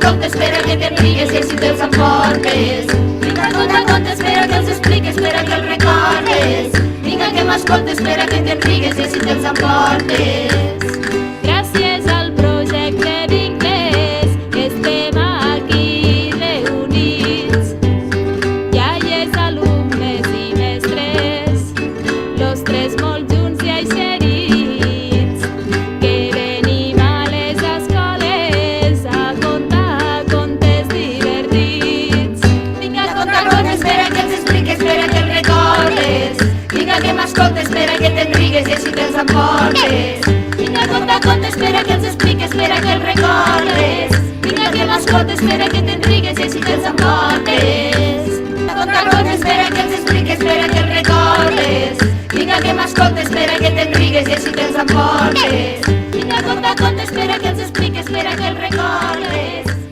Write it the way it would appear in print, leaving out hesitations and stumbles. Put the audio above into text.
conta, espera que te'n rigues i així te'ls emportes. Vinga, conta, espera que els expliques, espera que els recordes. Vinga, que m'escolta, espera que te'n rigues i així te'ls emportes. Gràcies al projecte d'inglès estem aquí reunits. Iaies, alumnes i mestres, los tres molt junts i eixerits, que venim a les escoles a contar contes divertits. Vinga, conta, espera que els expliques, espera que els recordes. Vinga, que m'escolta, espera que te'n rigues i així te'ls emportes. Vinga, conta, espera que els expliques, espera que els recordes. Vinga, que m'escolta, espera que te'n rigues i així te'ls emportes. Conta, espera que els expliques, espera que els recordes. Vinga, que m'escolta, espera que te'n rigues i així te'ls emportes. Vinga, conta, espera que els expliques, espera que els recordes.